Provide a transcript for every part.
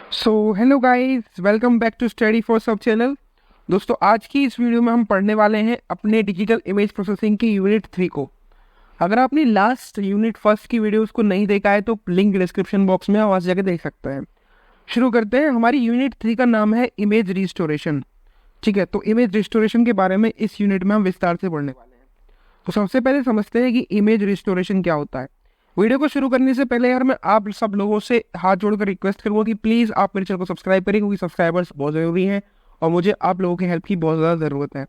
So hello guys, welcome back to study for सब channel. दोस्तों, आज की इस वीडियो में हम पढ़ने वाले हैं अपने डिजिटल इमेज प्रोसेसिंग की यूनिट 3 को। अगर आपने लास्ट यूनिट फर्स्ट की वीडियोस को नहीं देखा है तो लिंक डिस्क्रिप्शन बॉक्स में वहाँ से जाकर देख सकते हैं। शुरू करते हैं। हमारी यूनिट 3 का नाम है इमेज रिस्टोरेशन। ठीक है, तो इमेज रिस्टोरेशन के बारे में इस यूनिट में हम विस्तार से पढ़ने वाले हैं। तो सबसे पहले समझते हैं कि इमेज रिस्टोरेशन क्या होता है। वीडियो को शुरू करने से पहले यार मैं आप सब लोगों से हाथ जोड़कर रिक्वेस्ट करूँगा कि प्लीज़ आप मेरे चैनल को सब्सक्राइब करें, क्योंकि सब्सक्राइबर्स बहुत ज़रूरी हैं और मुझे आप लोगों की हेल्प की बहुत ज़्यादा ज़रूरत है।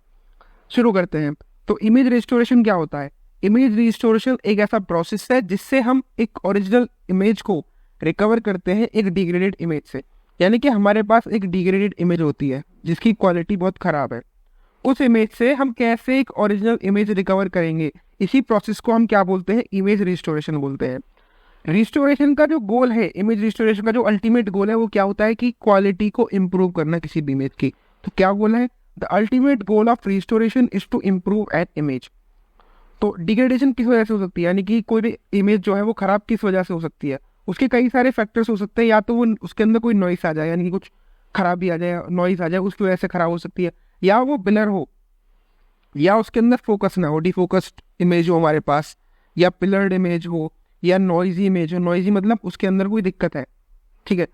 शुरू करते हैं। तो इमेज रिस्टोरेशन क्या होता है? इमेज रिस्टोरेशन एक ऐसा प्रोसेस है जिससे हम एक ओरिजिनल इमेज को रिकवर करते हैं एक डिग्रेडेड इमेज से। यानी कि हमारे पास एक डिग्रेडेड इमेज होती है जिसकी क्वालिटी बहुत ख़राब है। उस इमेज से हम कैसे एक ओरिजिनल इमेज रिकवर करेंगे, इसी प्रोसेस को हम क्या बोलते हैं? इमेज रिस्टोरेशन बोलते हैं। रिस्टोरेशन का जो गोल है, इमेज रिस्टोरेशन का जो अल्टीमेट गोल है वो क्या होता है कि क्वालिटी को इम्प्रूव करना किसी भी इमेज की। तो क्या गोल है? The ultimate goal of restoration is to improve an image. तो डिग्रेडेशन किस वजह से हो सकती है, यानी कि कोई भी इमेज जो है वो खराब किस वजह से हो सकती है? उसके कई सारे फैक्टर्स हो सकते हैं। या तो वो उसके अंदर कोई नॉइस आ जाए, यानी कि कुछ खराबी आ जाए, नॉइस आ जाए, उसकी वजह से खराब हो सकती है। या वो ब्लर हो, या उसके अंदर फोकस ना हो, डिफोकस्ड इमेज हो हमारे पास, या पिलर्ड इमेज हो, या नॉइजी इमेज हो। नॉइजी मतलब उसके अंदर कोई दिक्कत है। ठीक है,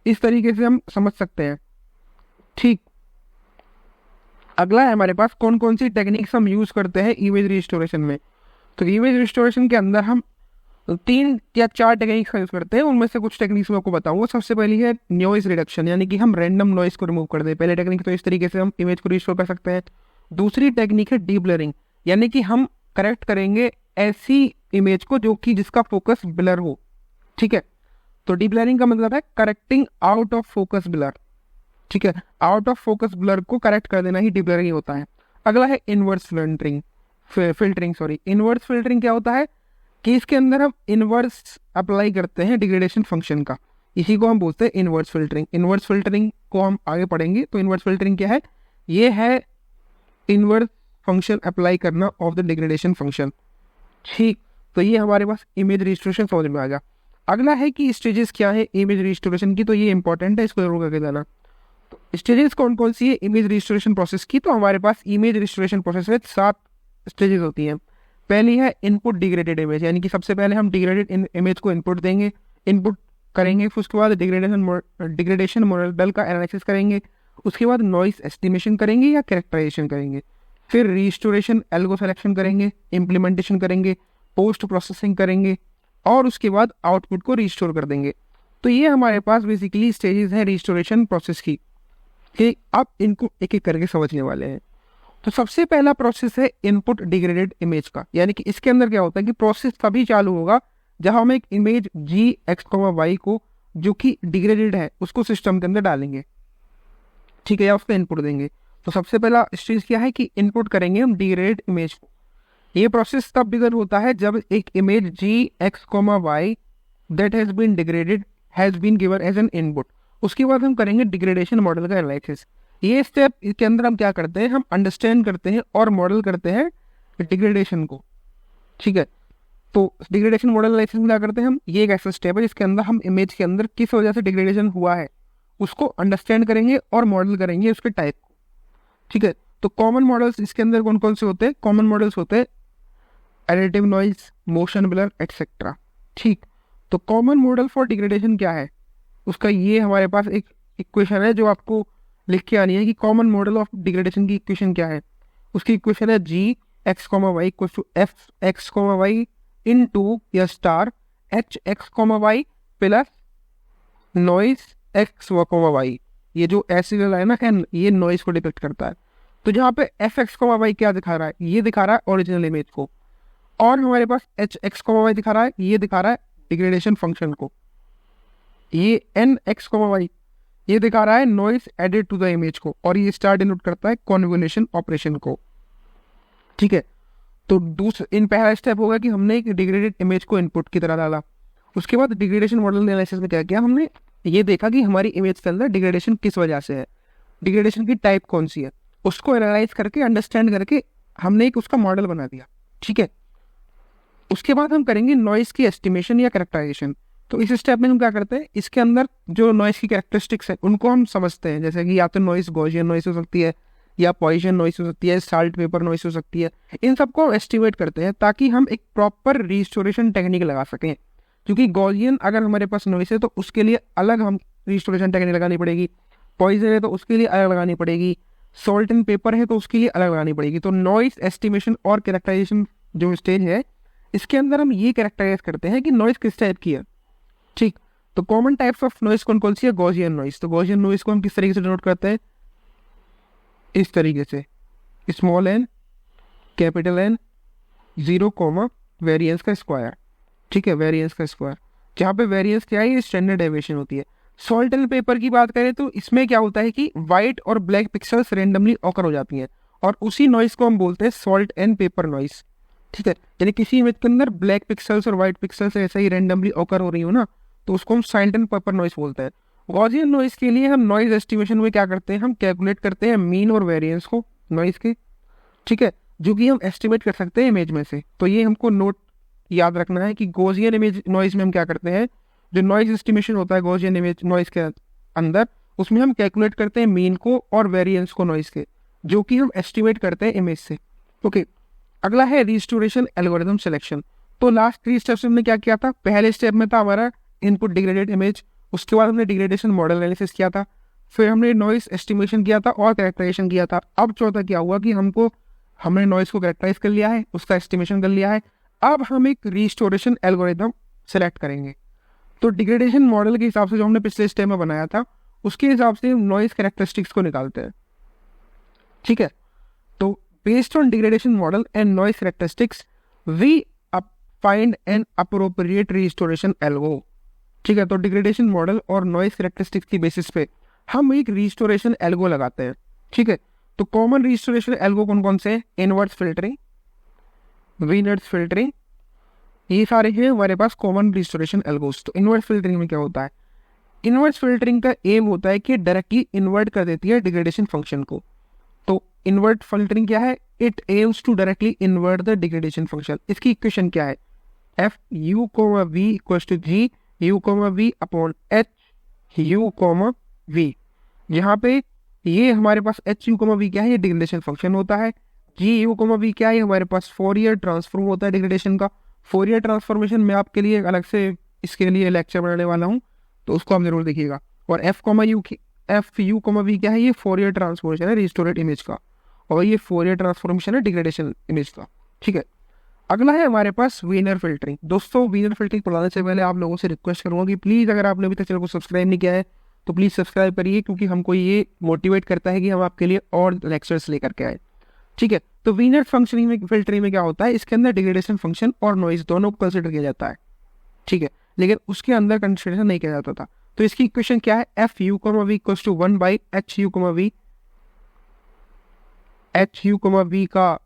इस तरीके से हम समझ सकते हैं। ठीक, अगला है हमारे पास कौन कौन सी टेक्निक्स हम यूज करते हैं इमेज रिस्टोरेशन में। तो इमेज रिस्टोरेशन के अंदर हम 3 या 4 टेक्निक्स का यूज करते हैं। उनमें से कुछ टेक्निक्स मैं आपको बताऊंगा। सबसे पहली है नॉइज रिडक्शन, यानी कि हम रैंडम नॉइज को रिमूव कर दें। पहले टेक्निक तो इस तरीके से हम इमेज को रिस्टोर कर सकते हैं। दूसरी टेक्निक है डीब्लरिंग, यानी कि हम करेक्ट करेंगे ऐसी इमेज को जो कि जिसका फोकस ब्लर हो। ठीक है, तो डीब्लरिंग का मतलब है correcting out of focus blur. ठीक है, आउट ऑफ फोकस ब्लर को करेक्ट कर देना ही डीब्लरिंग होता है। अगला है इनवर्स फिल्टरिंग। इनवर्स फिल्टरिंग क्या होता है कि इसके अंदर हम इनवर्स अप्लाई करते हैं डिग्रेडेशन फंक्शन का। इसी को हम बोलते हैं इनवर्स फिल्टरिंग। इनवर्स फिल्टरिंग को हम आगे पढ़ेंगे। तो इनवर्स फिल्टरिंग क्या है? ये है इनवर्स फंक्शन अप्लाई करना ऑफ द डिग्रेडेशन फंक्शन। ठीक, तो ये हमारे पास इमेज रिस्टोरेशन समझ में आ गया। अगला है कि स्टेजेस क्या है इमेज रिस्टोरेशन की। तो ये इंपॉर्टेंट है, इसको जरूर करके जाना। तो स्टेजेस कौन कौन सी है इमेज रिस्टोरेशन प्रोसेस की? तो हमारे पास इमेज रिस्टोरेशन प्रोसेस में 7 स्टेजेस होती हैं। पहली है इनपुट डिग्रेडेड इमेज, यानी कि सबसे पहले हम डिग्रेडेड इमेज को इनपुट देंगे, इनपुट करेंगे। फिर उसके बाद डिग्रेडेशन मॉडल का एनालिसिस करेंगे। उसके बाद नॉइस एस्टिमेशन करेंगे या कैरेक्टराइजेशन करेंगे। फिर रिस्टोरेशन एल्गो सेलेक्शन करेंगे, इम्प्लीमेंटेशन करेंगे, पोस्ट प्रोसेसिंग करेंगे, और उसके बाद आउटपुट को रिस्टोर कर देंगे। तो ये हमारे पास बेसिकली स्टेजेस हैं रिस्टोरेशन प्रोसेस की, कि आप इनको एक एक करके समझने वाले हैं। तो सबसे पहला प्रोसेस है इनपुट डिग्रेडेड इमेज का, यानी कि इसके अंदर क्या होता है कि प्रोसेस तभी चालू होगा जहां हम एक इमेज जी एक्स वाई को, जो कि डिग्रेडेड है, उसको सिस्टम के अंदर डालेंगे। ठीक है, या उसको इनपुट देंगे। तो सबसे पहला स्टेज क्या है कि इनपुट करेंगे हम डिग्रेडेड इमेज को। ये प्रोसेस तब बिगन होता है जब एक image G x Y that has been degraded has been given as an input. उसके बाद हम करेंगे डिग्रेडेशन मॉडल का एनालिसिस। ये स्टेप के अंदर हम क्या करते हैं? हम अंडरस्टैंड करते हैं और मॉडल करते हैं डिग्रेडेशन को। ठीक है, तो डिग्रेडेशन मॉडल एनालिसिस में क्या करते हैं हम? ये एक ऐसा स्टेप है जिसके अंदर हम इमेज के अंदर किस वजह से डिग्रेडेशन हुआ है उसको अंडरस्टैंड करेंगे और मॉडल करेंगे उसके टाइप को। ठीक है, तो कॉमन मॉडल्स इसके अंदर कौन कौन से होते हैं? कॉमन मॉडल्स होते हैं additive noise, motion blur, etcetera. ठीक, तो कॉमन मॉडल फॉर डिग्रेडेशन क्या है उसका? ये हमारे पास एक इक्वेशन है जो आपको लिख के आनी है कि कॉमन मॉडल ऑफ डिग्रेडेशन की इक्वेशन क्या है। उसकी इक्वेशन है g x y equal to f x y into या star h x y plus noise x y. ये जो ऐसी लाइन है ना, ये नॉइस को डिपेक्ट करता है। तो जहाँ पे एफ एक्स वाई क्या दिखा रहा है? ये दिखा रहा है ओरिजिनल इमेज को। और हमारे पास एच एक्स वाई दिखा रहा है, ये दिखा रहा है डिग्रेडेशन फंक्शन को। ये एन एक्स वाई ये दिखा रहा है noise added to the image को। और ये स्टार डिनोट करता है कॉन्वोल्यूशन ऑपरेशन को। ठीक है, तो इन पहला स्टेप होगा कि हमने एक डिग्रेडेड इमेज को इनपुट की तरह डाला। उसके बाद डिग्रेडेशन मॉडल एनालिसिस में क्या किया हमने? ये देखा कि हमारी इमेज के अंदर डिग्रेडेशन किस वजह से है, डिग्रेडेशन की टाइप कौन सी है, उसको एनालाइज करके अंडरस्टैंड करके हमने एक उसका मॉडल बना दिया। ठीक है, उसके बाद हम करेंगे नॉइस की एस्टिमेशन या कैरेक्टराइजेशन। तो इस स्टेप में हम क्या करते हैं, इसके अंदर जो नॉइस की कैरेक्टरिस्टिक्स है उनको हम समझते हैं, जैसे कि या तो नॉइस गॉसियन नॉइस हो सकती है, या पॉइसन नॉइस हो सकती है, साल्ट पेपर नॉइस हो सकती है। इन सबको हम एस्टिमेट करते हैं ताकि हम एक प्रॉपर रिस्टोरेशन टेक्निक लगा सकें। क्योंकि गॉसियन अगर हमारे पास नॉइस है तो उसके लिए अलग हम रिस्टोरेशन टेक्निक लगानी पड़ेगी, पॉइजन है तो उसके लिए अलग लगानी पड़ेगी, सॉल्ट एंड पेपर है तो उसके लिए अलग लगानी पड़ेगी। तो नॉइस एस्टिमेशन और कैरेक्टराइजेशन जो स्टेज है, इसके अंदर हम ये कैरेक्टराइज करते हैं कि नॉइस किस टाइप की है। ठीक, तो कॉमन टाइप्स ऑफ नॉइस कौन कौन सी है? Gaussian noise. तो गॉसियन नॉइस को हम किस तरीके से डिनोट करते हैं? इस तरीके से, small N capital N 0 variance का स्क्वायर। ठीक है, वेरिएंस का स्क्वायर, जहाँ पे वेरिएंस क्या है, ये स्टैंडर्ड डेविएशन होती है। सॉल्ट एंड पेपर की बात करें तो इसमें क्या होता है कि व्हाइट और ब्लैक पिक्सल्स रेंडमली ऑकर हो जाती हैं, और उसी नॉइस को हम बोलते हैं सॉल्ट एंड पेपर नॉइस। ठीक है, यानी किसी इमेज के अंदर ब्लैक पिक्सल्स और व्हाइट पिक्सल्स ऐसा ही रेंडमली ऑकर हो रही हो ना, तो उसको हम सॉल्ट एंड पेपर नॉइस बोलते हैं। गॉसियन नॉइस के लिए हम नॉइस एस्टिमेशन में क्या करते हैं, हम कैलकुलेट करते हैं मीन और वेरिएंस को नॉइस के। ठीक है, जो कि हम एस्टिमेट कर सकते हैं इमेज में से। तो ये हमको नोट याद रखना है कि गॉसियन इमेज नॉइस में हम क्या करते हैं, जो नॉइस एस्टिमेशन होता है गॉसियन इमेज नॉइस के अंदर, उसमें हम कैलकुलेट करते हैं मीन को और वेरिएंस को नॉइस के, जो कि हम एस्टिमेट करते हैं इमेज से। ओके, अगला है रिस्टोरेशन एल्गोरिथम सिलेक्शन। तो लास्ट 3 स्टेप्स में हमने क्या किया था? पहले स्टेप में था हमारा इनपुट डिग्रेडेड इमेज, उसके बाद हमने डिग्रेडेशन मॉडल एनालिसिस किया था, फिर हमने नॉइस एस्टिमेशन किया था और कैरेक्टराइजेशन किया था। अब चौथा क्या हुआ कि हमने नॉइस को कैरेक्टराइज कर लिया है, उसका एस्टिमेशन कर लिया है, अब हम एक रिस्टोरेशन एल्गोरिथम सेलेक्ट करेंगे। तो डिग्रेडेशन मॉडल के हिसाब से जो हमने पिछले स्टेप में बनाया था, उसके हिसाब से हम नॉइस कैरेक्टरिस्टिक्स को निकालते हैं। ठीक है, तो based on degradation model and noise characteristics we find an appropriate restoration algo. ठीक है, तो डिग्रेडेशन मॉडल और नॉइस कैरेक्टरिस्टिक्स की बेसिस पे हम एक रिस्टोरेशन एल्गो लगाते हैं। ठीक है, तो कॉमन रिस्टोरेशन एल्गो कौन कौन से हैं? इनवर्स फिल्टरिंग, वीनर्स फिल्टरिंग, ये सारे हैं हमारे पास कॉमन रिस्टोरेशन एल्गोस। तो इनवर्स फिल्टरिंग में क्या होता है? इनवर्स फिल्टरिंग का एम होता है कि डायरेक्टली इन्वर्ट कर देती है डिग्रेडेशन फंक्शन को। तो इन्वर्ट फिल्टरिंग क्या है? It aims to directly invert the degradation function. इसकी इक्वेशन क्या है? F U comma V equals to G U comma V upon H U comma V. यहाँ पे ये हमारे पास एच यू कोमा वी क्या है? ये डिग्रेडेशन फंक्शन होता है। जी यू कोमा वी क्या है? हमारे पास फोरियर ट्रांसफॉर्म होता है डिग्रेडेशन का। फोरियर ट्रांसफॉर्मेशन मैं आपके लिए अलग से इसके लिए लेक्चर बनाने वाला हूँ, तो उसको आप जरूर देखिएगा। और एफ यू कोमा वी क्या है? ये फोरियर ट्रांसफॉर्मेशन है रिस्टोरेड इमेज का, और ये फोरियर ट्रांसफॉर्मेशन है डिग्रेडेशन इमेज का। ठीक है, अगला है हमारे पास वीनर फिल्टरिंग। दोस्तों, वीनर फिल्टरिंग पढ़ाने से पहले आप लोगों से रिक्वेस्ट करूंगा कि प्लीज़ अगर आपने अभी तक चैनल को सब्सक्राइब नहीं किया है तो प्लीज़ सब्सक्राइब करिए, क्योंकि हमको ये मोटिवेट करता है कि हम आपके लिए और लेक्चर्स लेकर के आए। ठीक है, तो वीनर फंक्शनिंग में फिल्टरिंग में क्या होता है? इसके अंदर डिग्रेडेशन फंक्शन और नॉइज दोनों को कंसिडर किया जाता है। ठीक है, लेकिन उसके अंदर कंसिडरेशन नहीं किया जाता था। तो इसकी इक्वेशन क्या है? F U comma V equals to 1 by H U comma V, H U comma V का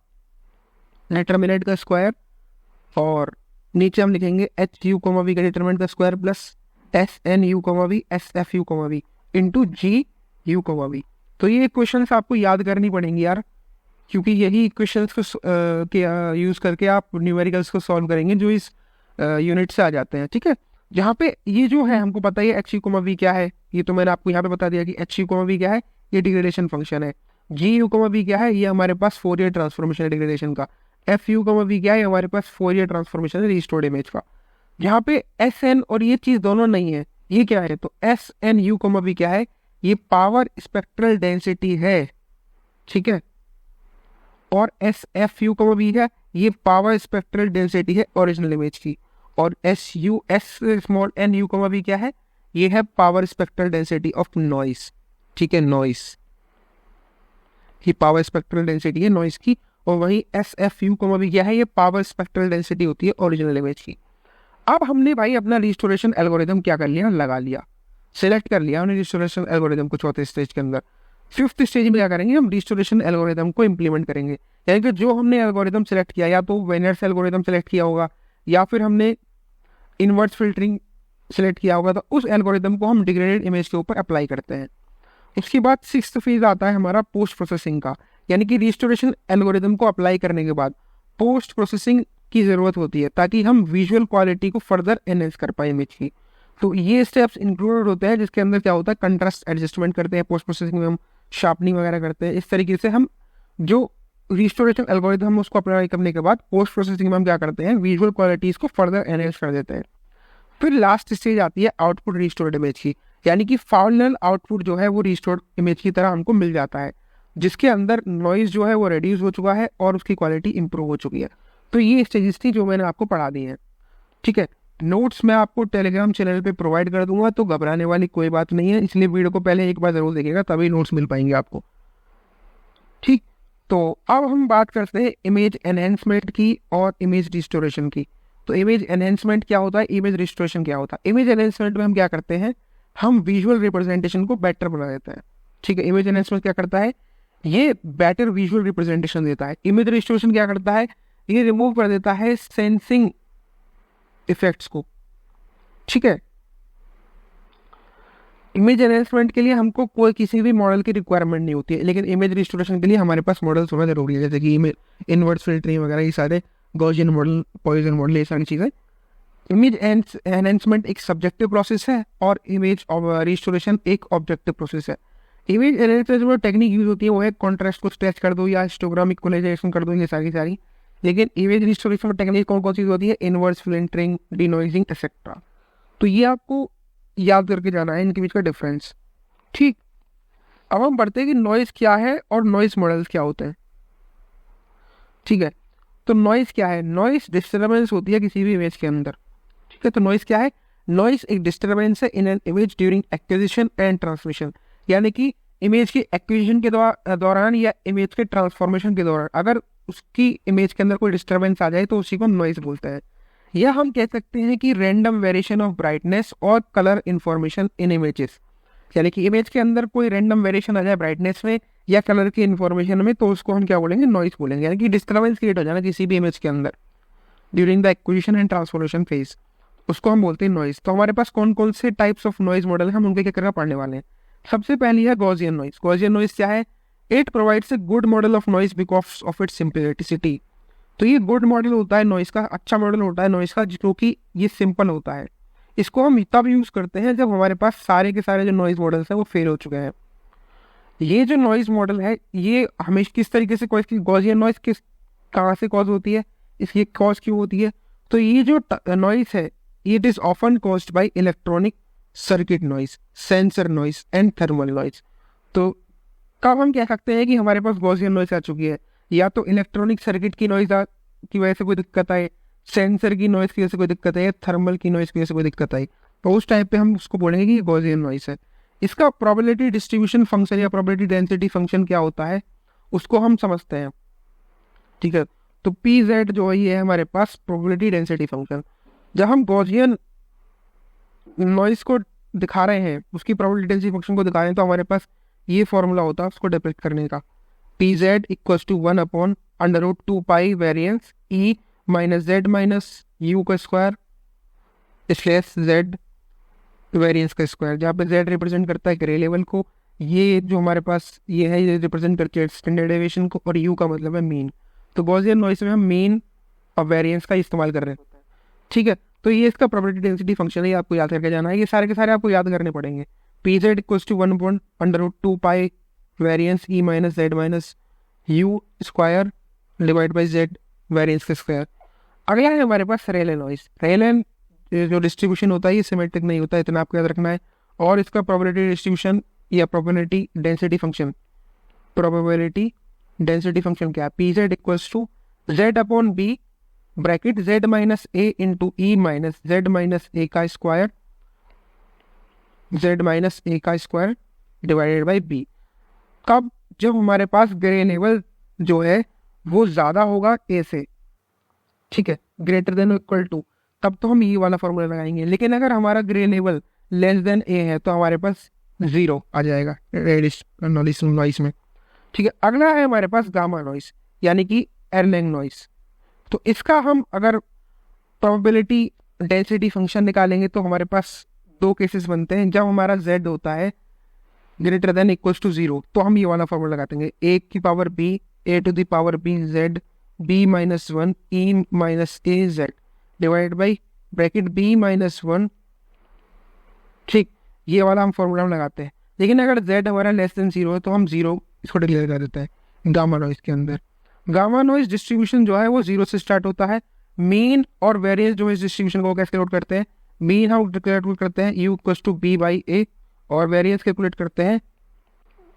डिटरमिनेंट का स्क्वायर, और नीचे हम लिखेंगे एच यू कोमा वी का डिटरमिनेंट का square plus S N U comma V S F U comma V into G U comma V. तो ये इक्वेशंस आपको याद करनी पड़ेंगी यार, क्योंकि यही इक्वेशंस को यूज़ करके आप न्यूमेरिकल्स को सॉल्व करेंगे जो इस यूनिट से आ जाते हैं। ठीक है, जहाँ पे ये जो है हमको पता है एच यू कोमा वी क्या है, ये तो मैंने आपको यहाँ पे बता दिया कि एच यू कोमा वी क्या है, ये डिग्रेडेशन फंक्शन है। जी यू कोमा वी क्या है? ये हमारे पास फोरियर ट्रांसफॉर्मेशन है डिग्रेडेशन का। एफ यू कोमा वी क्या है? हमारे पास फोरियर ट्रांसफॉर्मेशन है रिस्टोर्ड इमेज का। यहाँ पे एस एन और ये चीज़ दोनों नहीं है, ये क्या है? तो S N U comma V क्या है? ये पावर स्पेक्ट्रल डेंसिटी है। ठीक है, और S F U comma V है, ये पावर स्पेक्ट्रल डेंसिटी है ओरिजिनल इमेज की। और S small N U comma V क्या है? ये है power spectral density of noise. ठीक है, नॉइस, ये पावर स्पेक्ट्रल डेंसिटी है नॉइस की। और वही S F U comma V क्या है? ये पावर स्पेक्ट्रल डेंसिटी होती है ओरिजिनल इमेज की। अब हमने भाई अपना रिस्टोरेशन एल्गोरिथम क्या कर लिया? लगा लिया, सिलेक्ट कर लिया हमने रिस्टोरेशन एल्गोरिथम को चौथे स्टेज के अंदर। फिफ्थ स्टेज में क्या करेंगे? हम रिस्टोरेशन एल्गोरिथम को इम्प्लीमेंट करेंगे। यानी कि जो हमने एल्गोरिथम सेलेक्ट किया, या तो वेनर्स एल्गोरिथम सेलेक्ट किया होगा या फिर हमने इनवर्स फिल्टरिंग सेलेक्ट किया होगा, तो उस एल्गोरिथम को हम डिग्रेडेड इमेज के ऊपर अप्लाई करते हैं। उसके बाद 6th फेज आता है हमारा पोस्ट प्रोसेसिंग का, यानी कि रिस्टोरेशन एल्गोरिथम को अप्लाई करने के बाद पोस्ट प्रोसेसिंग की ज़रूरत होती है ताकि हम विजुअल क्वालिटी को फर्दर एनहेंस कर पाए इमेज की। तो ये स्टेप्स इंक्लूडेड होते हैं, जिसके अंदर क्या होता है, कंट्रास्ट एडजस्टमेंट करते हैं, पोस्ट प्रोसेसिंग में हम शार्पनिंग वगैरह करते हैं। इस तरीके से हम जो रिस्टोरेशन एल्गोरिथम हम उसको अप्लाई करने के बाद पोस्ट प्रोसेसिंग में हम क्या करते हैं, विजुअल क्वालिटीज को फर्दर एनहेंस कर देते हैं। फिर लास्ट स्टेज आती है आउटपुट रिस्टोर्ड इमेज की, यानी कि फाइनल आउटपुट जो है वो रिस्टोर्ड इमेज की तरह हमको मिल जाता है, जिसके अंदर नॉइज जो है वो रिड्यूस हो चुका है और उसकी क्वालिटी इंप्रूव हो चुकी है। तो ये स्टेजेस थी जो मैंने आपको पढ़ा दी है। ठीक है, नोट्स मैं आपको टेलीग्राम चैनल पे प्रोवाइड कर दूंगा, तो घबराने वाली कोई बात नहीं है, इसलिए वीडियो को पहले एक बार जरूर देखिएगा, तभी नोट्स मिल पाएंगे आपको। ठीक, तो अब हम बात करते हैं इमेज एनहेंसमेंट की और इमेज रिस्टोरेशन की। तो इमेज एनहेंसमेंट क्या होता है, इमेज रिस्टोरेशन क्या होता है। इमेज एनहेंसमेंट में हम क्या करते हैं, हम विजुअल रिप्रेजेंटेशन को बेटर बना देते हैं। ठीक है, इमेज एनहेंसमेंट क्या करता है, ये बेटर विजुअल रिप्रेजेंटेशन देता है। इमेज रिस्टोरेशन क्या करता है, ये रिमूव कर देता है सेंसिंग इफेक्ट्स को। ठीक है, इमेज एनहेंसमेंट के लिए हमको कोई किसी भी मॉडल की रिक्वायरमेंट नहीं होती है, लेकिन इमेज रिस्टोरेशन के लिए हमारे पास मॉडल्स होना जरूरी है, जैसे कि इमेज इनवर्स फिल्टरिंग वगैरह, ये सारे गॉसियन मॉडल, पॉइसन मॉडल, ये सारी चीज़ें। इमेज एनहेंसमेंट एक सब्जेक्टिव प्रोसेस है और इमेज रिस्टोरेशन एक ऑब्जेक्टिव प्रोसेस है। इमेज एनहेंसमेंट जो टेक्निक यूज होती है वो है कॉन्ट्रास्ट को स्ट्रेच कर दो या हिस्टोग्राम इक्वलाइजेशन कर दो, ये सारी। लेकिन इमेज रिस्टोरेशन में टेक्निक कौन कौन सी होती है, इनवर्स फिल्टरिंग, डिनोइजिंग एक्सेट्रा। तो ये आपको याद करके जाना है इनके बीच का डिफरेंस। ठीक, अब हम पढ़ते हैं कि नॉइज क्या है और नॉइज मॉडल्स क्या होते हैं। ठीक है, तो नॉइज क्या है, नॉइज डिस्टर्बेंस होती है किसी भी इमेज के अंदर। ठीक है, तो नॉइज क्या है, नॉइज एक डिस्टर्बेंस है in an image during acquisition and transmission, यानी कि इमेज की एक्विजिशन के दौरान या इमेज के ट्रांसफॉर्मेशन के दौरान अगर उसकी इमेज के अंदर कोई डिस्टर्बेंस आ जाए तो उसी को नॉइज बोलते हैं। या हम कह सकते हैं कि रैंडम वेरिएशन ऑफ ब्राइटनेस और कलर इन्फॉर्मेशन इन इमेजेस, यानी कि इमेज के अंदर कोई रैंडम वेरिएशन आ जाए ब्राइटनेस में या कलर की इन्फॉर्मेशन में, तो उसको हम क्या बोलेंगे, नॉइज बोलेंगे। यानी कि डिस्टर्बेंस क्रिएट हो जाना किसी भी इमेज के अंदर during the acquisition and transformation phase, उसको हम बोलते हैं नॉइज। तो हमारे पास कौन कौन से टाइप्स ऑफ नॉइज मॉडल है, हम उनके क्या करना पढ़ने वाले हैं। सबसे पहली है गॉसियन नॉइज। गॉसियन नॉइज क्या है, it provides a good model of noise because of its simplicity. तो ये गुड मॉडल होता है नॉइज का, अच्छा मॉडल होता है नॉइज का, जो कि ये सिंपल होता है। इसको हम तब यूज़ करते हैं जब हमारे पास सारे के सारे जो नॉइज मॉडल्स हैं वो फेल हो चुके हैं। ये जो नॉइज मॉडल है ये हमेशा किस तरीके से गॉसियन नॉइज किस कहाँ से कॉज होती है, इसकी कॉज क्यों होती है, तो ये जो नॉइज है it is often caused by electronic circuit noise, sensor noise and thermal noise. तो कब हम कह सकते हैं कि हमारे पास गॉसियन नॉइज आ चुकी है, या तो इलेक्ट्रॉनिक सर्किट की नॉइज की वजह से कोई दिक्कत आए, सेंसर की नॉइज की वजह से कोई दिक्कत है, थर्मल की नॉइज की वजह से कोई दिक्कत आई, तो उस टाइप पे हम उसको बोलेंगे कि गॉसियन नॉइज है। इसका प्रोबेबिलिटी डिस्ट्रीब्यूशन फंक्शन या प्रोबेबिलिटी डेंसिटी फंक्शन क्या होता है उसको हम समझते हैं। ठीक है, तो पी जेड जो है ये है हमारे पास प्रोबेबिलिटी डेंसिटी फंक्शन। जब हम गॉसियन नॉइज को दिखा रहे हैं, उसकी प्रोबेबिलिटी डेंसिटी फंक्शन को दिखा रहे हैं, तो हमारे पास ये फॉर्मूला होता है उसको डिपिक्ट करने का, P Z equal to 1/√2 variance E minus Z minus U का स्क्वायर स्लैश जेड वेरियंस का स्क्वायर, जहाँ पे जेड रिप्रेजेंट करता है ग्रे लेवल को, ये जो हमारे पास ये है ये रिप्रेजेंट करती है स्टैंडर्ड डेविएशन को, और यू का मतलब है मीन। तो गॉसियन नॉइज में हम मीन और वेरियंस का इस्तेमाल कर रहे हैं। ठीक है, तो ये इसका प्रोबेबिलिटी डेंसिटी फंक्शन है, ये आपको याद करके जाना है, ये सारे के सारे आपको याद करने पड़ेंगे। P Z equal to 1/√2 variance E minus Z minus U square divide by Z variance का स्क्वायर। अगला है हमारे पास रेले नॉइज। रेले जो डिस्ट्रीब्यूशन होता है ये सिमेट्रिक नहीं होता, इतना आपको याद रखना है। और इसका प्रोबेबिलिटी डिस्ट्रीब्यूशन या probability density function, probability density function क्या है, p z equals to z upon b bracket z minus a into e minus Z minus a का स्क्वायर, जेड माइनस ए का स्क्वायर डिवाइडेड बाई बी। कब, जब हमारे पास grey level जो है वो ज़्यादा होगा ए से, ठीक है, ग्रेटर देन इक्वल टू, तब तो हम ये वाला फॉर्मूला लगाएंगे। लेकिन अगर हमारा ग्रे लेवल लेस देन ए है तो हमारे पास 0 आ जाएगा नॉइस में। ठीक है, अगला है हमारे पास गामा नॉइस यानी कि एरलैंग नॉइस। तो इसका हम अगर प्रोबेबिलिटी डेंसिटी फंक्शन निकालेंगे तो हमारे पास दो केसेस बनते हैं। जब हमारा z होता है ग्रेटर देन इक्वल्स टू 0 तो हम ये वाला फॉर्मूला लगाते हैं, a की power b a to the power b z b minus 1 e minus a z divide by bracket b minus 1 ठीक, ये वाला हम फॉर्मूला हम लगाते हैं। लेकिन अगर z हमारा लेस देन 0 है तो हम 0 इसको डिक्लेयर कर देते हैं गामा नॉइज के अंदर। गामा नॉइज डिस्ट्रीब्यूशन जो है वो 0 से स्टार्ट होता है। मीन और वेरिएंस जो इस डिस्ट्रीब्यूशन को कैसे कैलकुलेट करते हैं, मीन हम कैलकुलेट करते हैं u equals to b by a, और वेरिएंस कैलकुलेट करते हैं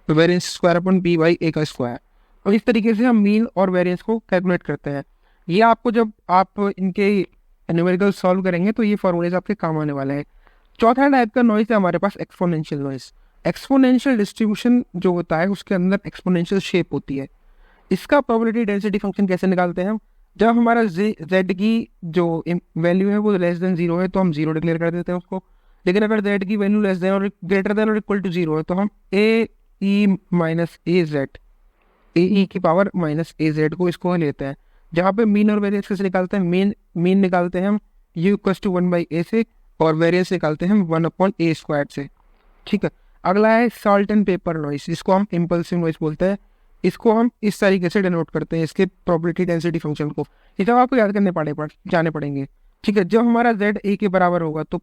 variance square upon b by a का स्क्वायर। और इस तरीके से हम मीन और वेरिएंस को कैलकुलेट करते हैं। ये आपको जब आप इनके न्यूमेरिकल सॉल्व करेंगे तो ये फॉर्मूलेज आपके काम आने वाले हैं। चौथा टाइप का नॉइज है हमारे पास एक्सपोनेंशियल नॉइज। एक्सपोनेंशियल डिस्ट्रीब्यूशन जो होता है उसके अंदर एक्सपोनेंशियल शेप होती है। इसका प्रोबेबिलिटी डेंसिटी फंक्शन कैसे निकालते हैं हम, जब हमारा z की जो वैल्यू है वो लेस देन 0 है तो हम 0 डिक्लेयर कर देते हैं उसको। लेकिन अगर z की वैल्यू लेस देन और ग्रेटर देन और इक्वल टू 0 है तो हम ए ई माइनस ए जेड, ए ई की पावर माइनस ए जेड को इसको लेते हैं। जहाँ पे मीन और वेरियंस कैसे निकालते हैं, मीन निकालते हैं हम u इक्वल्स टू 1 बाई ए से, और वेरियंस निकालते हैं हम 1 अपॉन ए स्क्वायर से। ठीक है, अगला है सॉल्ट एंड पेपर नॉइस, इसको हम इम्पल्सिव नॉइस बोलते हैं। इसको हम इस तरीके से डिनोट करते हैं इसके प्रोबेबिलिटी डेंसिटी फंक्शन को। ये सब आपको याद करने जाने पड़ेंगे। ठीक है, जब हमारा z a के बराबर होगा तो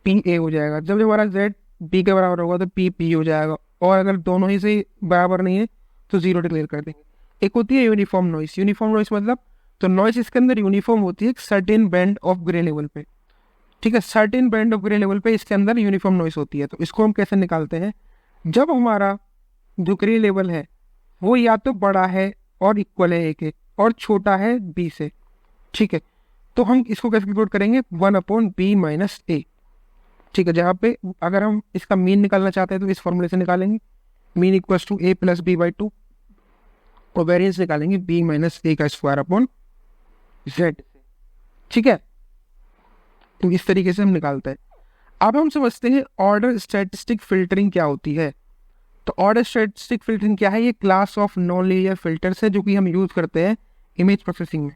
p a हो जाएगा, जब हमारा z b के बराबर होगा तो p p हो जाएगा, और अगर दोनों ही से बराबर नहीं है तो 0 डिक्लेयर कर देंगे। एक होती है यूनिफॉर्म नॉइस। यूनिफॉर्म नॉइस मतलब, तो नॉइस इसके अंदर यूनिफॉर्म होती है एक certain band of grey level पे। ठीक है, certain band of grey level पे इसके अंदर यूनिफॉर्म नॉइस होती है। तो इसको हम कैसे निकालते हैं, जब हमारा जो ग्रे लेवल है वो या तो बड़ा है और इक्वल है ए के, और छोटा है बी से। ठीक है, तो हम इसको कैसे कैलकुलेट करेंगे, 1 अपॉन बी माइनस ए। ठीक है, जहाँ पे अगर हम इसका मीन निकालना चाहते हैं तो इस फॉर्मूले से निकालेंगे, mean equals to A plus B by 2, और वेरिएंस निकालेंगे बी माइनस ए का स्क्वायर अपॉन जेड। ठीक है, तो इस तरीके से हम निकालते हैं। अब हम समझते हैं ऑर्डर स्टैटिस्टिक फिल्टरिंग क्या होती है। तो ऑर्डर स्टैटिस्टिक फिल्टरिंग क्या है, ये class of non linear filters है जो कि हम यूज करते हैं इमेज प्रोसेसिंग में।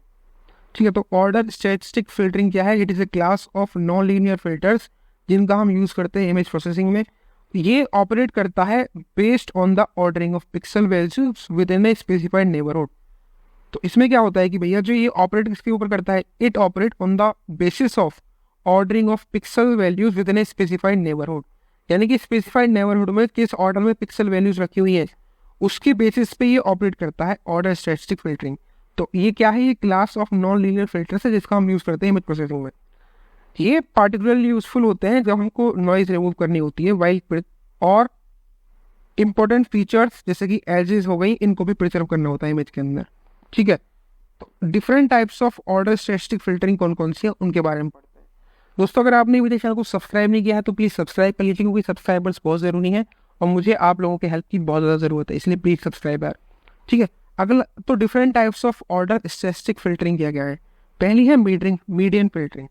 ठीक है, तो ऑर्डर स्टैटिस्टिक फिल्टरिंग क्या है, it is a class of non linear filters जिनका हम यूज करते हैं इमेज प्रोसेसिंग में। ये ऑपरेट करता है based on the ordering of pixel values with in a specified neighbourhood. तो इसमें क्या होता है कि भैया जो ये ऑपरेट किसके ऊपर करता है, it operate on the basis of ordering of pixel values with in a specified neighbourhood. यानी कि स्पेसिफाइड नेबरहुड में किस ऑर्डर में पिक्सल वैल्यूज रखी हुई है उसके बेसिस पे ये ऑपरेट करता है ऑर्डर स्टैटिस्टिक फिल्टरिंग। तो ये क्या है, ये class of non linear filters है जिसका हम यूज करते हैं इमेज प्रोसेसिंग में। ये पार्टिकुलरली यूजफुल होते हैं जब हमको नॉइज रिमूव करनी होती है, वाइल और इंपॉर्टेंट फीचर्स जैसे कि एजेस हो गई, इनको भी प्रिजर्व करना होता है इमेज के अंदर। ठीक है, तो different types of order statistic filtering कौन कौन सी है उनके बारे में पढ़ते हैं। दोस्तों, अगर आपने मेरे चैनल को सब्सक्राइब नहीं किया है तो प्लीज़ सब्सक्राइब कर लीजिए, क्योंकि सब्सक्राइबर्स बहुत ज़रूरी है और मुझे आप लोगों के हेल्प की बहुत ज़्यादा ज़रूरत है, इसलिए प्लीज़ सब्सक्राइब यार। ठीक है, अगला तो different types of order statistic filtering किया गया है। पहली है मीडियन फिल्टरिंग।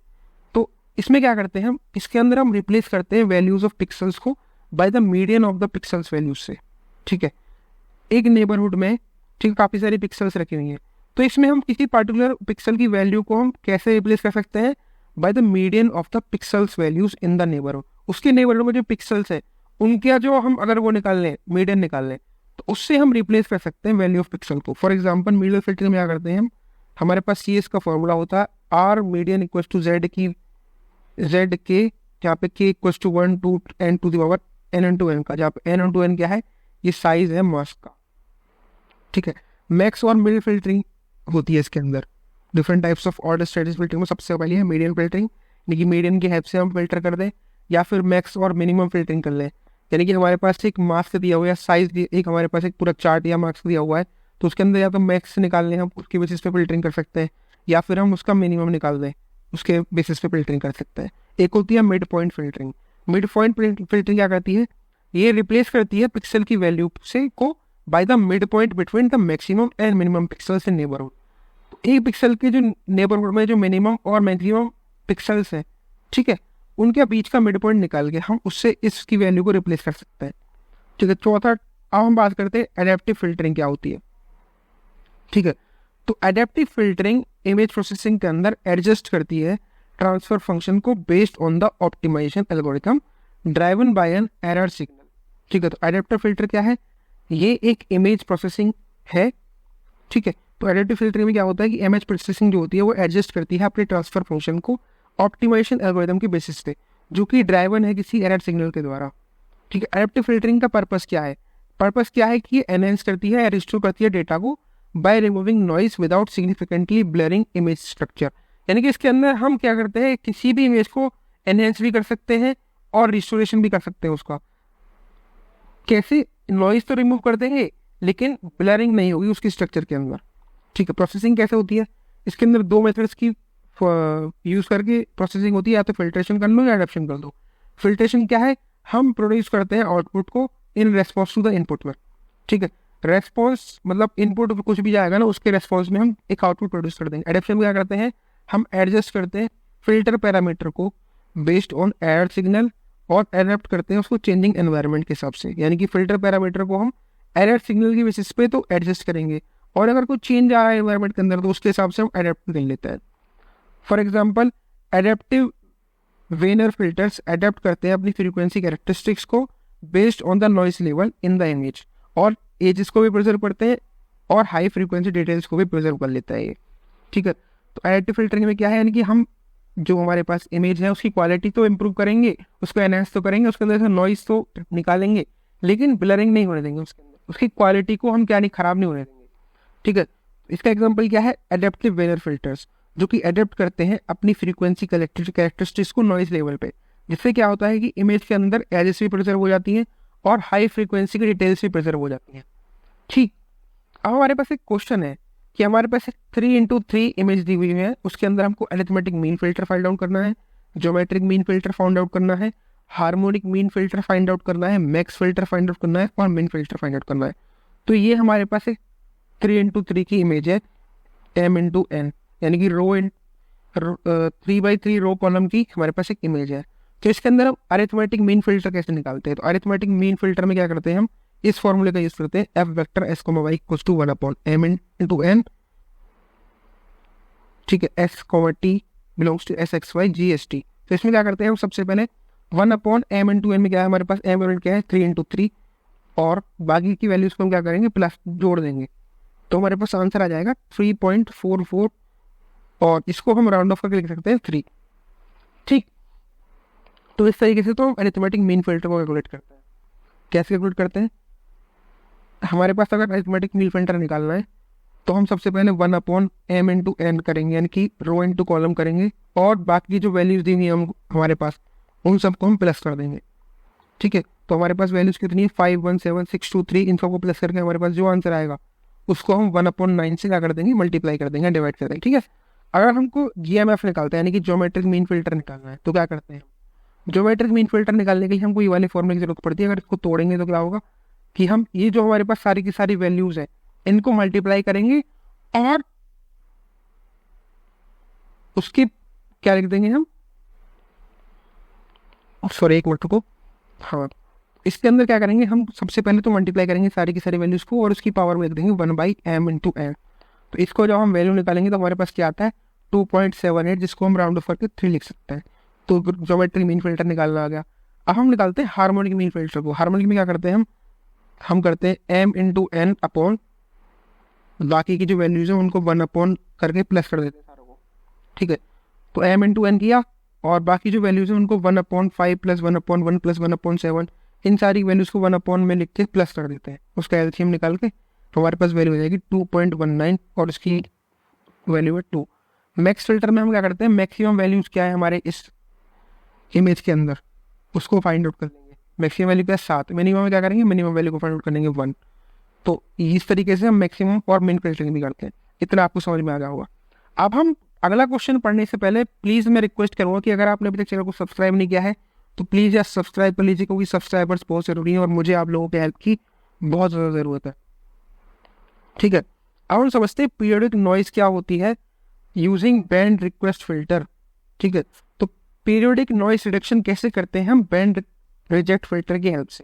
तो इसमें क्या करते हैं हम, इसके अंदर हम रिप्लेस करते हैं वैल्यूज ऑफ पिक्सल्स को by the median of the pixels values से। ठीक है, एक नेबरहुड में ठीक काफ़ी सारी पिक्सल्स रखी हुई हैं, तो इसमें हम किसी पर्टिकुलर पिक्सल की वैल्यू को हम कैसे रिप्लेस कर सकते हैं, by the median of the pixels values in the neighbourhood. उसके नेबरहुड में जो पिक्सल्स है उनका जो हम अगर वो निकाल लें, मीडियन निकाल लें, तो उससे हम रिप्लेस कर सकते हैं वैल्यू ऑफ पिक्सल को। फॉर एग्जाम्पल मीडियन फिल्टरिंग में क्या करते हैं हम, हमारे पास ये इसका फॉर्मूला होता है R median equals to Z K, जहाँ पे K equals to 1 to n to the power n into N का, जहाँ पे n इंटू एन क्या है, ये साइज है मास्क का। ठीक है, मैक्स और मिड फिल्टरिंग होती है इसके अंदर। Different types of order statistic filtering में सबसे पहले है मीडियन फिल्टरिंग, यानी कि मीडियन की हेल्प से हम फिल्टर कर दें, या फिर मैक्स और मिनिमम फिल्टरिंग कर लें, यानी कि हमारे पास एक मास्क दिया हुआ है, साइज एक हमारे पास एक पूरा चार्ट या मार्क्स दिया हुआ है, तो उसके अंदर या तो मैक्स निकाल लें, हम उसके बेसिस पे फिल्टरिंग कर सकते हैं, या फिर हम उसका मिनिमम निकाल दें, उसके बेसिस पे फिल्टरिंग कर सकते हैं। एक होती है mid point filtering. Mid point filtering क्या करती है, ये रिप्लेस करती है पिक्सल की वैल्यू से को by the mid point between the maximum and minimum pixels in neighbourhood. तो एक पिक्सल के जो नेबरहुड में जो मिनिमम और मैक्सिमम पिक्सल्स हैं, ठीक है, उनके बीच का मिड पॉइंट निकाल के हम उससे इसकी वैल्यू को रिप्लेस कर सकते हैं। ठीक है, चौथा अब हम बात करते हैं एडेप्टिव फिल्टरिंग क्या होती है। ठीक है, तो एडेप्टिव फिल्टरिंग इमेज प्रोसेसिंग के अंदर एडजस्ट करती है ट्रांसफर फंक्शन को based on the optimization algorithm driven by an error signal. ठीक है, तो एडेप्टिव फिल्टर क्या है, ये एक इमेज प्रोसेसिंग है। ठीक है, तो एडेप्टिव फिल्टरिंग में क्या होता है कि इमेज प्रोसेसिंग जो होती है वो एडजस्ट करती है अपने ट्रांसफर फंक्शन को ऑप्टिमाइजेशन एल्गोरिथम के बेसिस पे। जो कि ड्राइवन है किसी एरर सिग्नल के द्वारा। ठीक है, एडेप्टिव फिल्टरिंग का पर्पस क्या है? पर्पस क्या है कि ये एनहेंस करती है या रिस्टोर करती है डेटा को by removing noise without significantly blurring image structure. यानी कि इसके अंदर हम क्या करते हैं, किसी भी इमेज को एनहेंस भी कर सकते हैं और रिस्टोरेशन भी कर सकते हैं उसका। कैसे? नॉइस तो रिमूव कर देंगे लेकिन ब्लरिंग नहीं होगी उसकी स्ट्रक्चर के अंदर। ठीक है, प्रोसेसिंग कैसे होती है? इसके अंदर दो मेथड्स की यूज करके प्रोसेसिंग होती है, या तो फिल्ट्रेशन कर लो या एडेप्शन कर दो। फिल्ट्रेशन क्या है? हम प्रोड्यूस करते हैं आउटपुट को in response to the input में। ठीक है, रेस्पॉन्स मतलब इनपुट कुछ भी जाएगा ना, उसके रेस्पॉन्स में हम एक आउटपुट प्रोड्यूस कर देंगे। एडेप्शन क्या करते हैं? हम एडजस्ट करते हैं फिल्टर पैरामीटर को बेस्ड ऑन एरर सिग्नल और एडेप्ट करते हैं उसको चेंजिंग एनवायरनमेंट के हिसाब से। यानी कि फिल्टर पैरामीटर को हम एरर सिग्नल की बेसिस पे तो एडजस्ट करेंगे, और अगर कोई चेंज आ रहा है एनवायरनमेंट के अंदर तो उसके हिसाब से हम एडेप्ट कर लेते हैं। For example, adaptive Wiener filters adapt करते हैं अपनी फ्रीक्वेंसी कैरेक्टरिस्टिक्स को based on the noise level in the image, और एजेस को भी प्रिजर्व करते हैं और हाई फ्रीक्वेंसी डिटेल्स को भी प्रिजर्व कर लेता है ये। ठीक है, तो एडेप्टिव फिल्टरिंग में क्या है, यानी कि हम जो हमारे पास इमेज है उसकी क्वालिटी तो इम्प्रूव करेंगे, उसको एनहेंस तो करेंगे, उसके अंदर से नॉइस तो निकालेंगे, लेकिन ब्लरिंग नहीं होने देंगे उसके अंदर, उसकी क्वालिटी को हम क्या नहीं खराब नहीं होने देंगे। ठीक है, इसका एग्जांपल क्या है? एडेप्टिव वेनर फिल्टर्स, जो कि एडेप्ट करते हैं अपनी फ्रीक्वेंसी कैरेक्टरिस्टिक्स को नॉइस लेवल पे, जिससे क्या होता है कि इमेज के अंदर एजेस भी प्रिजर्व हो जाती हैं और हाई फ्रीक्वेंसी की डिटेल्स भी प्रिजर्व हो जाती हैं। ठीक, अब हमारे पास एक क्वेश्चन है कि हमारे पास एक 3x3 इमेज दी हुई है, उसके अंदर हमको arithmetic mean filter find out करना है, geometric mean filter find out करना है, harmonic mean filter find out करना है, मैक्स फिल्टर फाइंड आउट करना है और मिन फिल्टर फाइंड आउट करना है। तो ये हमारे पास एक 3x3 की इमेज है m×n, यानी कि रो इन 3x3 रो कॉलम की हमारे पास एक इमेज है। तो इसके अंदर हम अरिथमेटिक मीन फिल्टर कैसे निकालते हैं? तो अरिथमेटिक मीन फिल्टर में क्या करते हैं, हम इस फॉर्मूले का यूज करते हैं, F vector S comma Y equals to 1/m×n। ठीक है, S comma T belongs to S X Y G S T. तो इसमें क्या करते हैं हम, सबसे पहले 1/m×n में क्या है हमारे पास, m यूनिट क्या है 3x3, और बाकी की वैल्यूज को हम क्या करेंगे, प्लस जोड़ देंगे, तो हमारे पास आंसर आ जाएगा 3.44, और इसको हम राउंड ऑफ करके लिख सकते हैं 3। ठीक, तो इस तरीके से तो हम अरिथमेटिक मीन फिल्टर को कैलकुलेट करते हैं। कैसे कैलकुलेट करते हैं? हमारे पास अगर अरिथमेटिक मीन फिल्टर निकालना है तो हम सबसे पहले 1/m×n करेंगे, यानी कि रो इंटू कॉलम करेंगे, और बाकी जो वैल्यूज दी हुई हम हमारे पास उन सबको हम प्लस कर देंगे। ठीक है, तो हमारे पास वैल्यूज कितनी है, 517,623, इन सबको प्लस करके हमारे पास जो आंसर आएगा उसको हम 1/9 से क्या कर देंगे, मल्टीप्लाई कर देंगे, डिवाइड कर देंगे। ठीक है, अगर हमको GMF निकालते हैं यानी कि ज्योमेट्रिक मीन फिल्टर निकालना है, तो क्या करते हैं, ज्योमेट्रिक मीन फिल्टर निकालने के लिए हमको ये वाले फॉर्मूले की जरूरत पड़ती है। अगर इसको तोड़ेंगे तो क्या होगा कि हम ये जो हमारे पास सारी की सारी वैल्यूज है इनको मल्टीप्लाई करेंगे और उसकी क्या लिख देंगे हम, सॉरी एक मिनट को, हाँ, इसके अंदर क्या करेंगे हम, सबसे पहले तो मल्टीप्लाई करेंगे सारी की सारी वैल्यूज को और उसकी पावर में लिख देंगे 1/m×n। तो इसको जब हम वैल्यू निकालेंगे तो हमारे पास क्या आता है 2.78, जिसको हम राउंड ऑफ करके 3 लिख सकते हैं। तो ज्योमेट्रिक मीन फिल्टर निकालना आ गया। अब हम निकालते हैं हार्मोनिक मीन फिल्टर को। हार्मोनिक में क्या करते हैं हम करते हैं m×n अपॉन बाकी की जो वैल्यूज है उनको 1 करके प्लस कर देते हैं सारों को। ठीक है, तो m×n किया और बाकी जो वैल्यूज है उनको 1/5 प्लस 1/1 प्लस 1/7, इन सारी वैल्यूज को 1 में लिख के प्लस कर देते हैं, उसका एलसीएम निकाल के तो हमारे पास वैल्यू हो जाएगी 2.19 और इसकी वैल्यू है 2। मैक्स फिल्टर में हम क्या करते हैं, मैक्सिमम वैल्यूज क्या है हमारे इस इमेज के अंदर उसको फाइंड आउट कर लेंगे। मैक्सिमम वैल्यू क्या है 7, मिनिमम में क्या करेंगे, मिनिमम वैल्यू को फाइंड आउट करेंगे 1। तो इस तरीके से हम मैक्सिमम और मिन फिल्टरिंग भी करते हैं। इतना आपको समझ में आ गया होगा। अब हम अगला क्वेश्चन पढ़ने से पहले प्लीज़ मैं रिक्वेस्ट करूँगा कि अगर आपने अभी तक चैनल को सब्सक्राइब नहीं किया है तो प्लीज़ यार सब्सक्राइब कर लीजिए, क्योंकि सब्सक्राइबर्स बहुत ज़रूरी है और मुझे आप लोगों की हेल्प की बहुत ज़्यादा ज़रूरत है। ठीक है, अब हम समझते हैं पीरियोडिक नॉइज क्या होती है यूजिंग बैंड रिक्वेस्ट फिल्टर। ठीक है, तो पीरियोडिक नॉइज रिडक्शन कैसे करते हैं हम बैंड रिजेक्ट फिल्टर की हेल्प से।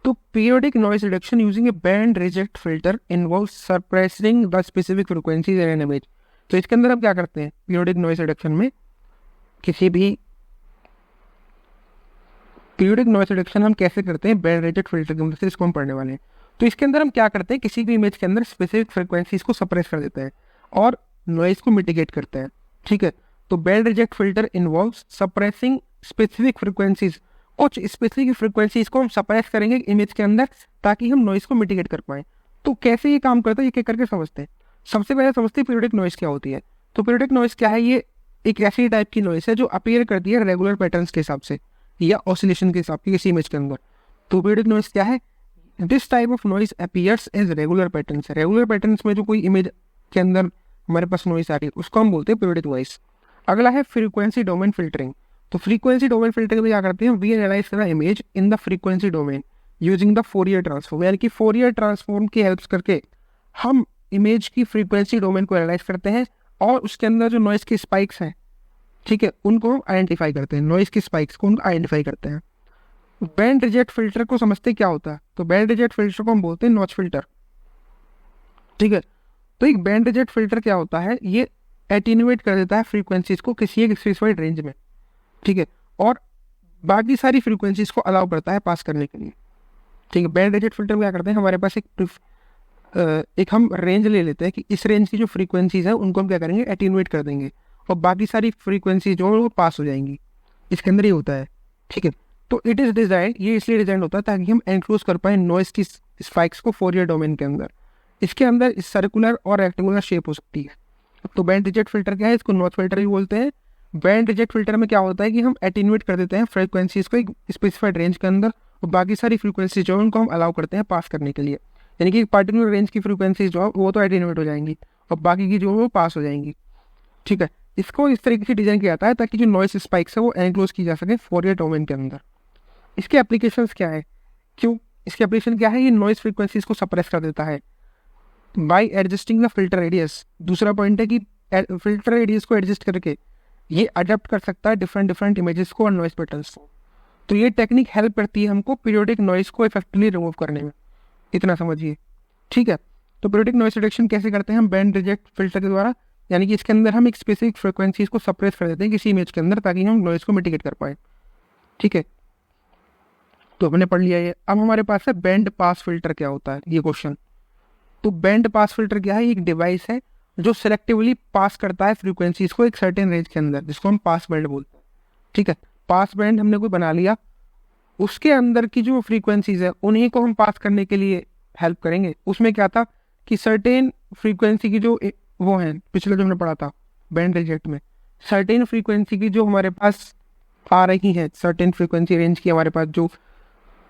तो periodic noise reduction using A band reject filter involve suppressing the specific frequencies in an image. तो इसके अंदर हम क्या करते हैं पीरियोडिक नॉइज रिडक्शन में, किसी भी पीरियोडिक नॉइज रिडक्शन हम कैसे करते हैं बैंड रिजेक्ट फिल्टर की मदद से, इसको हम पढ़ने वाले हैं। तो इसके अंदर हम क्या करते हैं, किसी भी इमेज के अंदर स्पेसिफिक फ्रीक्वेंसीज को सप्रेस कर देते हैं और नॉइज को मिटिगेट करते हैं। ठीक है, तो band reject filter involves suppressing specific frequencies, कुछ स्पेसिफिक फ्रिक्वेंसीज को हम सप्रेस करेंगे इमेज के अंदर ताकि हम नॉइस को मिटिगेट कर पाएँ। तो कैसे ये काम करता है, ये करके समझते हैं। सबसे पहले समझते हैं पीरियोडिक नॉइस क्या होती है। तो पीरियोडिक नॉइस क्या है, ये एक ऐसी टाइप की नॉइस है जो अपीयर करती है रेगुलर पैटर्न्स के हिसाब से या ऑसिलेशन के हिसाब से किसी इमेज के अंदर। तो पीरियोडिक नॉइस क्या है, this type of noise appears as regular patterns. Regular patterns में जो कोई इमेज के अंदर हमारे पास नॉइस आ रही है उसको हम बोलते हैं पीरियोडिक नॉइस। अगला है फ्रीक्वेंसी डोमेन फिल्टरिंग। तो फ्रीक्वेंसी डोमेन फिल्टरिंग में क्या करते हैं, we analyze the image in the frequency domain using the Fourier transform, यानी कि फोरियर ट्रांसफॉर्म की हेल्प करके हम इमेज की फ्रीक्वेंसी डोमेन को एनालाइज करते हैं और उसके अंदर जो नॉइस की स्पाइक्स हैं, ठीक है, उनको आइडेंटिफाई करते हैं, नॉइस की स्पाइक्स को उनको आइडेंटिफाई करते हैं। बैंड रिजेक्ट फिल्टर को समझते क्या होता है, तो बैंड रिजेक्ट फिल्टर को हम बोलते हैं नॉच फिल्टर, ठीक है। तो एक बैंड रिजेक्ट फिल्टर क्या होता है, ये एटीन्यूएट कर देता है फ्रीक्वेंसीज को किसी एक स्पेसिफाइड रेंज में, ठीक है, और बाकी सारी फ्रीक्वेंसीज को अलाउ करता है पास करने के लिए, ठीक है। बैंड रिजेक्ट फिल्टर क्या करते हैं, हमारे पास एक हम रेंज ले लेते हैं कि इस रेंज की जो फ्रीक्वेंसीज हैं उनको हम क्या करेंगे, एटीन्यूएट कर देंगे और बाकी सारी फ्रीक्वेंसी जो है वो पास हो जाएंगी, इसके अंदर ही होता है, ठीक है। तो इट इज़ डिज़ाइन, ये इसलिए डिज़ाइन होता है ताकि हम एनक्लोज कर पाएँ नॉइस की स्पाइक्स को फोरियर डोमेन के अंदर। इसके अंदर सर्कुलर और रेक्टेंगुलर शेप हो सकती है। तो बैंड रिजेक्ट फिल्टर क्या है, इसको नॉच फिल्टर भी बोलते हैं। बैंड रिजेक्ट फिल्टर में क्या होता है कि हम एटीन्यूएट कर देते हैं फ्रीक्वेंसीज को एक स्पेसिफाइड रेंज के अंदर और बाकी सारी फ्रीक्वेंसी जो है उनको हम अलाउ करते हैं पास करने के लिए, यानी कि एक पर्टिकुलर रेंज की फ्रीक्वेंसीज जो है वो तो एटीन्यूएट हो जाएंगी और बाकी की जो है वो पास हो जाएंगी, ठीक है। इसको इस तरीके से डिजाइन किया जाता है ताकि जो नॉइस स्पाइक्स है वो एनक्लोज की जा सके फोरियर डोमेन के अंदर। इसके एप्लीकेशंस क्या है, क्यों इसके एप्लीकेशन क्या है, ये नॉइस फ्रीक्वेंसीज को सप्रेस कर देता है bye adjusting the filter radius. दूसरा पॉइंट है कि फिल्टर रेडियस को एडजस्ट करके ये अडेप्ट कर सकता है डिफरेंट इमेजेस को और नॉइस पैटर्न्स को। तो ये टेक्निक हेल्प करती है हमको पीरियोडिक नॉइस को इफेक्टिवली रिमूव करने में, इतना समझिए, ठीक है। तो पीरियोडिक नॉइस रिडक्शन कैसे करते हैं हम, बैंड रिजेक्ट फिल्टर के द्वारा, यानी कि इसके अंदर हम एक स्पेसिफिक फ्रिक्वेंसीज को सप्रेस कर देते हैं किसी इमेज के अंदर ताकि हम नॉइस को मिटिगेट कर पाए, ठीक है। तो हमने पढ़ लिया ये। अब हमारे पास है बैंड पास फिल्टर क्या होता है, ये क्वेश्चन। तो बैंड पास फिल्टर क्या है, एक डिवाइस है जो सिलेक्टिवली पास करता है फ्रीक्वेंसीज को एक सर्टेन रेंज के अंदर, जिसको हम पास बैंड बोलते हैं, ठीक है। पास बैंड हमने कोई बना लिया, उसके अंदर की जो फ्रीक्वेंसीज है उन्हीं को हम पास करने के लिए हेल्प करेंगे। उसमें क्या था कि सर्टेन फ्रीक्वेंसी की जो वो है, पिछले जो हमने पढ़ा था बैंड रिजेक्ट में, सर्टेन फ्रीक्वेंसी की जो हमारे पास आ रही है, सर्टेन फ्रीक्वेंसी रेंज की हमारे पास जो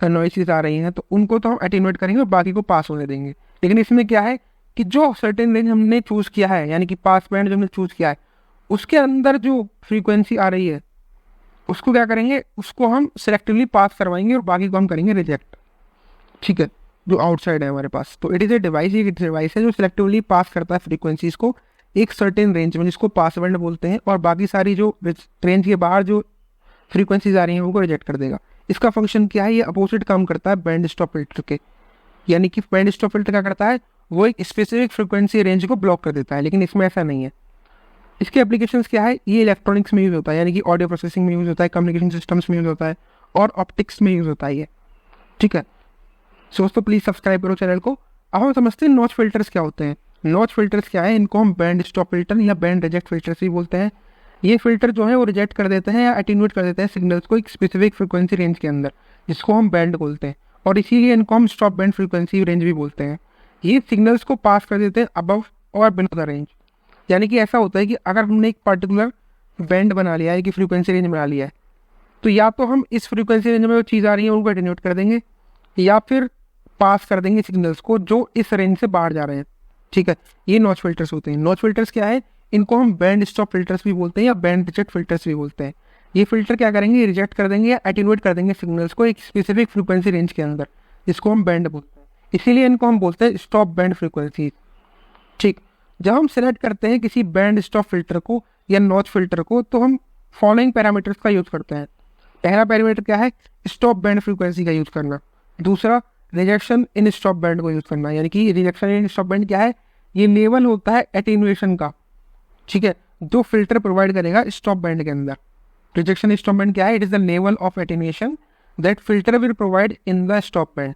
नॉइसेस आ रही हैं, तो उनको तो हम एटीन्यूएट करेंगे और बाकी को पास होने देंगे। लेकिन इसमें क्या है कि जो सर्टेन रेंज हमने चूज़ किया है, यानी कि पास बैंड जो हमने चूज़ किया है, उसके अंदर जो फ्रीक्वेंसी आ रही है उसको क्या करेंगे, उसको हम सिलेक्टिवली पास करवाएंगे और बाकी को हम करेंगे रिजेक्ट, ठीक है, जो आउटसाइड है हमारे पास। तो इट इज़ ए डिवाइस, एक डिवाइस है जो सिलेक्टिवली पास करता है फ्रीक्वेंसीज को एक सर्टेन रेंज में, जिसको पास बैंड बोलते हैं, और बाकी सारी जो रेंज के बाहर जो फ्रीक्वेंसीज आ रही हैं उनको रिजेक्ट कर देगा। इसका फंक्शन क्या है, ये अपोजिट काम करता है बैंड स्टॉप फिल्टर के, यानी कि बैंड स्टॉप फिल्टर क्या करता है, वो एक स्पेसिफिक फ्रीक्वेंसी रेंज को ब्लॉक कर देता है, लेकिन इसमें ऐसा नहीं है। इसके एप्लीकेशंस क्या है, ये इलेक्ट्रॉनिक्स में यूज़ होता है, यानी कि ऑडियो प्रोसेसिंग में यूज़ होता है, कम्युनिकेशन सिस्टम्स में यूज़ होता है और ऑप्टिक्स में यूज़ होता है ये, ठीक है। दोस्तों प्लीज़ सब्सक्राइब करो चैनल को। अब हम समझते हैं नॉच फिल्टर्स क्या होते हैं। नॉच फिल्टर्स क्या है, इनको हम बैंड स्टॉप फिल्टर या बैंड रिजेक्ट फिल्टर्स भी बोलते हैं। ये फिल्टर जो है वो रिजेक्ट कर देते हैं या एटीन्यूएट कर देते हैं सिग्नल्स को एक स्पेसिफिक फ्रीक्वेंसी रेंज के अंदर, जिसको हम बैंड बोलते हैं, और इसीलिए इनको हम स्टॉप बैंड फ्रीक्वेंसी रेंज भी बोलते हैं। ये सिग्नल्स को पास कर देते हैं अबव और बिलो द रेंज, यानी कि ऐसा होता है कि अगर हमने एक पर्टिकुलर बैंड बना लिया है, कि फ्रीक्वेंसी रेंज बना लिया है, तो या तो हम इस फ्रीक्वेंसी रेंज में जो चीज़ आ रही है उनको एटीन्यूएट कर देंगे या फिर पास कर देंगे सिग्नल्स को जो इस रेंज से बाहर जा रहे हैं, ठीक है। ये नॉच फिल्टर्स होते हैं। नॉच फिल्टर्स क्या है, इनको हम बैंड स्टॉप फिल्टर्स भी बोलते हैं या बैंड रिजेक्ट फिल्टर्स भी बोलते हैं। ये फिल्टर क्या करेंगे, रिजेक्ट कर देंगे या एटीन्यूएट कर देंगे सिग्नल्स को एक स्पेसिफिक फ्रीक्वेंसी रेंज के अंदर, जिसको हम बैंड बोलते हैं, इसीलिए इनको हम बोलते हैं स्टॉप बैंड फ्रीक्वेंसी, ठीक। जब हम सेलेक्ट करते हैं किसी बैंड स्टॉप फिल्टर को या नॉच फिल्टर को, तो हम फॉलोइंग पैरामीटर्स का यूज़ करते हैं। पहला पैरामीटर क्या है, स्टॉप बैंड फ्रीक्वेंसी का यूज़ करना। दूसरा, रिजेक्शन इन स्टॉप बैंड को यूज़ करना, यानी कि रिजेक्शन इन स्टॉप बैंड क्या है, ये लेवल होता है एटीन्यूएशन का, ठीक है, जो फिल्टर प्रोवाइड करेगा स्टॉप बैंड के अंदर। रिजेक्शन स्टॉप बैंड क्या है, it is the level of attenuation that filter will provide in the stop band.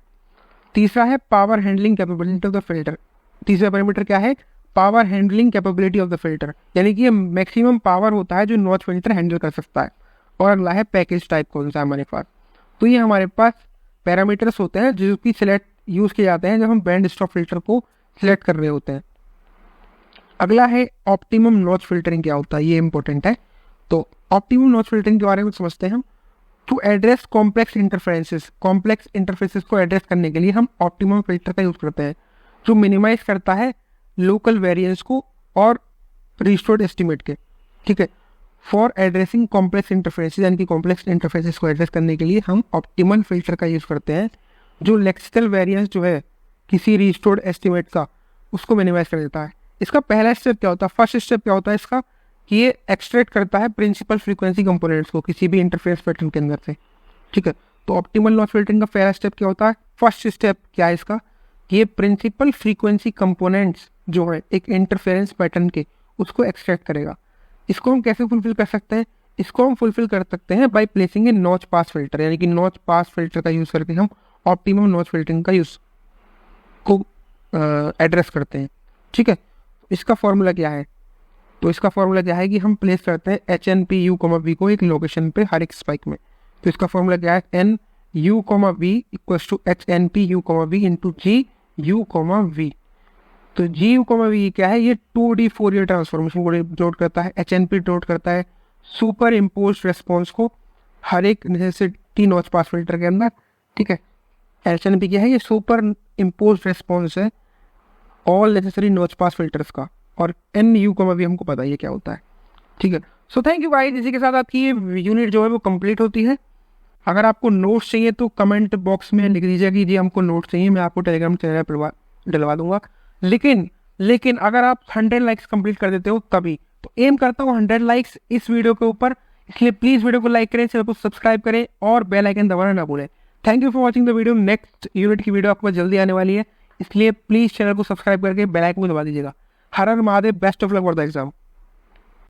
तीसरा है power handling capability of the filter. तीसरा पैरामीटर क्या है, power handling capability of the filter, यानी कि ये मैक्सिमम पावर होता है जो नॉच फिल्टर हैंडल कर सकता है। और अगला है पैकेज टाइप कौन सा है हमारे पास। तो ये हमारे पास पैरामीटर्स होते हैं जो कि सिलेक्ट यूज़ किए जाते हैं जब हम बैंड स्टॉप फिल्टर को सिलेक्ट कर रहे होते हैं। अगला है ऑप्टिमम नॉच फिल्टरिंग क्या होता है, ये इंपॉर्टेंट है। तो ऑप्टिमम नॉच फिल्टरिंग के बारे में समझते हैं हम। टू एड्रेस कॉम्प्लेक्स इंटरफेसेस को एड्रेस करने के लिए हम ऑप्टिमम फिल्टर का यूज़ करते हैं, जो मिनिमाइज करता है लोकल वेरिएंस को और रिस्टोर्ड एस्टिमेट के। ठीक है, फॉर एड्रेसिंग कॉम्प्लेक्स इंटरफेसेस, यानी कि कॉम्प्लेक्स इंटरफेसेस को एड्रेस करने के लिए हम ऑप्टिमल फिल्टर का यूज़ करते हैं, जो लेक्सिकल वेरिएंस जो है किसी रिस्टोर्ड एस्टिमेट का उसको मिनिमाइज कर देता है। इसका पहला स्टेप क्या होता है, फर्स्ट स्टेप क्या होता है इसका, कि ये एक्सट्रैक्ट करता है प्रिंसिपल फ्रीक्वेंसी कंपोनेंट्स को किसी भी इंटरफेस पैटर्न के अंदर से। ठीक है, तो ऑप्टिमल नॉच फिल्टरिंग का पहला स्टेप क्या होता है, फर्स्ट स्टेप क्या है इसका, ये प्रिंसिपल फ्रीक्वेंसी कंपोनेंट्स जो है एक इंटरफेरेंस पैटर्न के उसको एक्सट्रैक्ट करेगा। इसको हम कैसे फुलफिल कर सकते हैं, इसको हम फुलफिल कर सकते हैं by placing A notch pass filter, यानी कि नॉच पास फिल्टर का यूज़ करके हम ऑप्टिमम नॉच फिल्टरिंग का यूज़ को एड्रेस करते हैं। ठीक है, इसका फॉर्मूला क्या है, तो इसका फॉर्मूला क्या है कि हम प्लेस करते हैं H N P U comma V को एक लोकेशन पे हर एक स्पाइक में। तो इसका फॉर्मूला क्या है, N U comma V equals to H N P U comma V into G U comma V. तो जी यू कॉमा वी क्या है, ये 2D फोरियर ट्रांसफॉर्मेशन को डिनोट करता है, एच एन पी डिनोट करता है सुपर इम्पोज रेस्पॉन्स को हर एक नेसेसिटी नॉच पास फिल्टर के अंदर। ठीक है, एच एन पी क्या है, ये सुपर इम्पोज रेस्पॉन्स है all necessary notch pass filters का, और एन यू कॉमा वी हमको पता ही है क्या होता है। ठीक है, सो थैंक यू गाइस, इसी के साथ आपकी ये यूनिट जो है वो कंप्लीट होती है। अगर आपको नोट्स चाहिए तो कमेंट बॉक्स में लिख दीजिए कि जी हमको नोट्स चाहिए, मैं आपको टेलीग्राम चैनल पर डलवा दूंगा। लेकिन अगर आप 100 लाइक्स कंप्लीट कर देते हो तभी, तो एम करता हूँ 100 लाइक्स इस वीडियो के ऊपर, इसलिए प्लीज़ वीडियो को लाइक करें, चैनल को सब्सक्राइब करें और बेल आइकन दबाना ना भूलें। Thank you for watching the video. Next unit की वीडियो आपको जल्दी आने वाली है, इसलिए प्लीज़ चैनल को सब्सक्राइब करके बेल आइकन को दबा दीजिएगा। हर हर Mahadev, best of luck for the exam.